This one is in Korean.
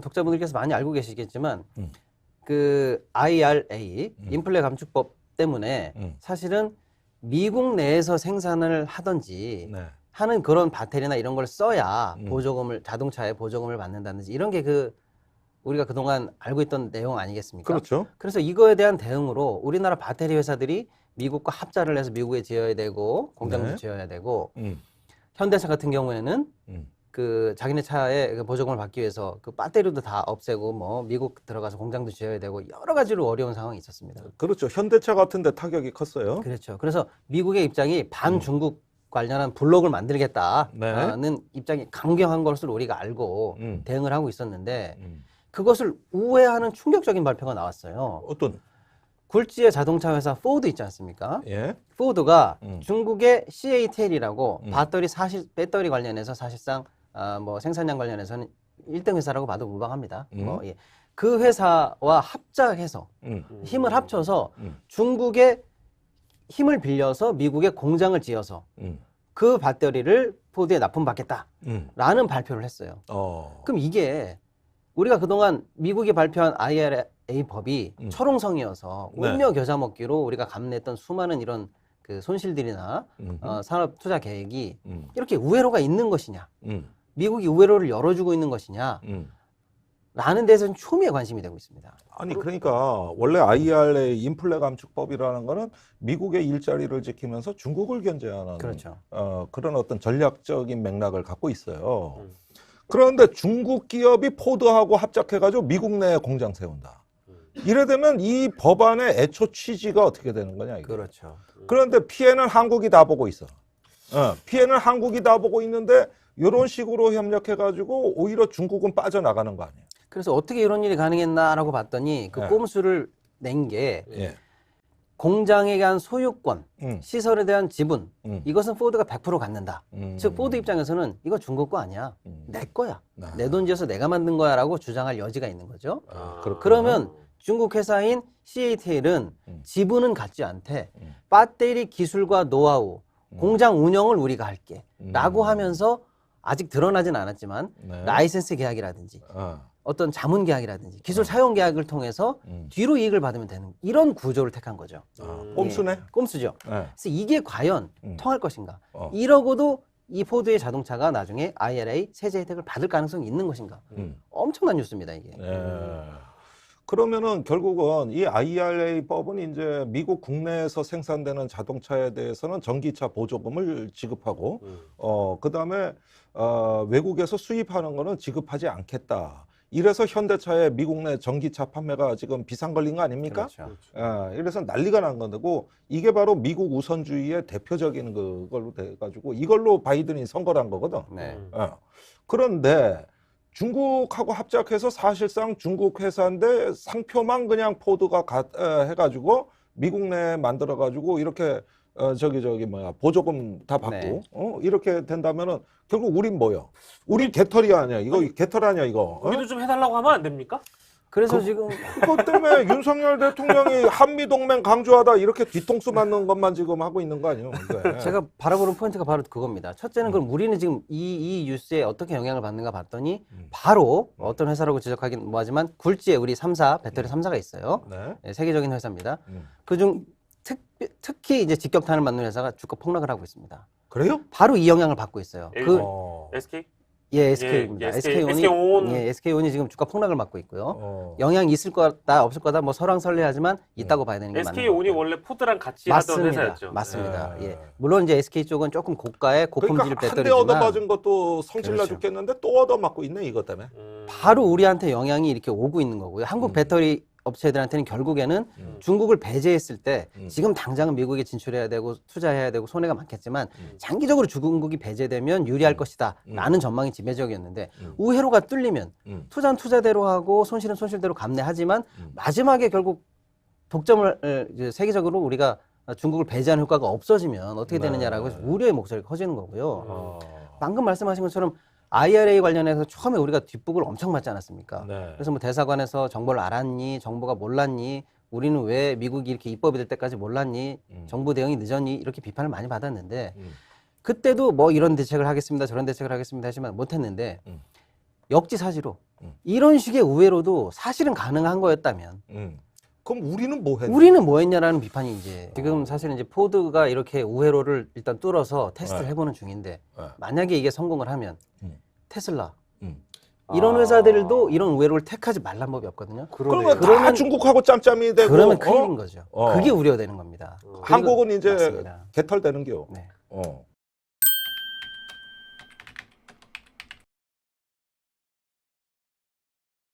독자분들께서 많이 알고 계시겠지만 그 IRA 인플레 감축법 때문에 사실은 미국 내에서 생산을 하든지 네. 하는 그런 배터리나 이런 걸 써야 보조금을 자동차에 보조금을 받는다든지 이런 게 그 우리가 그동안 알고 있던 내용 아니겠습니까? 그렇죠. 그래서 이거에 대한 대응으로 우리나라 배터리 회사들이 미국과 합자를 해서 미국에 지어야 되고 공장도 네. 지어야 되고 현대차 같은 경우에는 그 자기네 차에 그 보조금을 받기 위해서 그 배터리도 다 없애고 뭐 미국 들어가서 공장도 지어야 되고 여러 가지로 어려운 상황이 있었습니다. 그렇죠. 현대차 같은 데 타격이 컸어요. 그렇죠. 그래서 미국의 입장이 반중국 관련한 블록을 만들겠다는 네. 입장이 강경한 것을 우리가 알고 대응을 하고 있었는데 그것을 우회하는 충격적인 발표가 나왔어요. 어떤? 굴지의 자동차 회사 포드 있지 않습니까? 예. 포드가 중국의 CATL이라고 배터리 관련해서 사실상 뭐 생산량 관련해서는 1등 회사라고 봐도 무방합니다. 예. 그 회사와 합작해서 힘을 합쳐서 중국의 힘을 빌려서 미국에 공장을 지어서 그 배터리를 포드에 납품받겠다라는 발표를 했어요. 그럼 이게 우리가 그동안 미국이 발표한 IRA 법이 철옹성이어서 네. 울며 겨자 먹기로 우리가 감내했던 수많은 이런 그 손실들이나 산업 투자 계획이 이렇게 우회로가 있는 것이냐, 미국이 우회로를 열어주고 있는 것이냐, 라는 데서는 초미의 관심이 되고 있습니다. 아니 그러니까 원래 IRA 인플레 감축법이라는 거는 미국의 일자리를 지키면서 중국을 견제하는 그렇죠. 그런 어떤 전략적인 맥락을 갖고 있어요. 그런데 중국 기업이 포드하고 합작해가지고 미국 내에 공장 세운다. 이래 되면 이 법안의 애초 취지가 어떻게 되는 거냐 이게. 그렇죠. 그런데 피해는 한국이 다 보고 있어. 피해는 한국이 다 보고 있는데 이런 식으로 협력해가지고 오히려 중국은 빠져나가는 거 아니에요. 그래서 어떻게 이런 일이 가능했나라고 봤더니 그 네. 꼼수를 낸 게 예. 공장에 대한 소유권, 시설에 대한 지분, 음. 이것은 포드가 100% 갖는다. 즉 포드 입장에서는 이거 중국 거 아니야. 내 거야. 내 돈 지어서 내가 만든 거야 라고 주장할 여지가 있는 거죠. 그렇구나. 그러면 중국 회사인 CATL은 지분은 갖지 않되 배터리 기술과 노하우, 공장 운영을 우리가 할게 라고 하면서 아직 드러나진 않았지만 네. 라이센스 계약이라든지 어떤 자문 계약이라든지 기술 사용 계약을 통해서 뒤로 이익을 받으면 되는 이런 구조를 택한 거죠. 꼼수네. 예, 꼼수죠. 네. 그래서 이게 과연 통할 것인가? 어. 이러고도 이 포드의 자동차가 나중에 IRA 세제 혜택을 받을 가능성이 있는 것인가? 엄청난 뉴스입니다, 이게. 예. 그러면은 결국은 이 IRA 법은 이제 미국 국내에서 생산되는 자동차에 대해서는 전기차 보조금을 지급하고, 그다음에 외국에서 수입하는 거는 지급하지 않겠다. 이래서 현대차의 미국 내 전기차 판매가 지금 비상 걸린 거 아닙니까? 그렇죠. 이래서 난리가 난 건데고 이게 바로 미국 우선주의의 대표적인 그걸로 돼가지고 이걸로 바이든이 선거를 한 거거든. 네. 그런데 중국하고 합작해서 사실상 중국 회사인데 상표만 그냥 포드가 해가지고 미국 내에 만들어가지고 이렇게 보조금 다 받고 네. 이렇게 된다면은 결국 우린 뭐요? 우린 개털이 아니야 이거 개털 아니야 이거. 우리도 좀 해달라고 하면 안 됩니까? 그래서 지금 그것 때문에 윤석열 대통령이 한미동맹 강조하다 이렇게 뒤통수 맞는 것만 지금 하고 있는 거 아니에요? 이게. 제가 바라보는 포인트가 바로 그겁니다. 첫째는 그럼 우리는 지금 이 뉴스에 어떻게 영향을 받는가 봤더니 바로 어떤 회사라고 지적하긴 뭐하지만 굴지에 우리 3사 배터리 3사가 있어요. 네. 네, 세계적인 회사입니다. 그중 특히 이제 직격탄을 맞는 회사가 주가 폭락을 하고 있습니다. 그래요? 바로 이 영향을 받고 있어요. SK? 예, SK입니다. 예, SK온이 예, SK온이 지금 주가 폭락을 맞고 있고요. 영향이 있을 거다 없을 거다 뭐 설왕설래하지만 있다고 봐야 되는 게 맞는 SK온이 거고요. 원래 포드랑 같이 하던 맞습니다. 회사였죠. 맞습니다. 네. 예. 물론 이제 SK 쪽은 조금 고가의 고품질 그러니까 한 대 배터리지만 얻어맞은 것도 성질나 그렇죠. 죽겠는데 또 얻어맞고 있네 이것 때문에. 바로 우리한테 영향이 이렇게 오고 있는 거고요. 한국 배터리 업체들한테는 결국에는 중국을 배제했을 때 지금 당장은 미국에 진출해야 되고 투자해야 되고 손해가 많겠지만 장기적으로 중국이 배제되면 유리할 것이다 라는 전망이 지배적이었는데 우회로가 뚫리면 투자는 투자대로 하고 손실은 손실대로 감내하지만 마지막에 결국 독점을 이제 세계적으로 우리가 중국을 배제하는 효과가 없어지면 어떻게 되느냐라고 해서 우려의 목소리가 커지는 거고요. 방금 말씀하신 것처럼 IRA 관련해서 처음에 우리가 뒷북을 엄청 맞지 않았습니까? 네. 그래서 뭐 대사관에서 정보를 알았니? 정보가 몰랐니? 우리는 왜 미국이 이렇게 입법이 될 때까지 몰랐니? 정부 대응이 늦었니? 이렇게 비판을 많이 받았는데 그때도 뭐 이런 대책을 하겠습니다. 저런 대책을 하겠습니다. 하지만 못했는데 역지사지로 이런 식의 우회로도 사실은 가능한 거였다면 그럼 우리는 뭐 했냐? 우리는 뭐 했냐라는 비판이 이제 지금 사실은 이제 포드가 이렇게 우회로를 일단 뚫어서 테스트를 네. 해보는 중인데 네. 만약에 이게 성공을 하면 음. 테슬라 음. 이런 회사들도 이런 우회로를 택하지 말란 법이 없거든요. 그러면 다 그러면- 중국하고 짬짬이 되고 그러면 큰일인 거죠. 어. 그게 우려되는 겁니다. 한국은 이제 맞습니다. 개털되는 게요. 네. 어.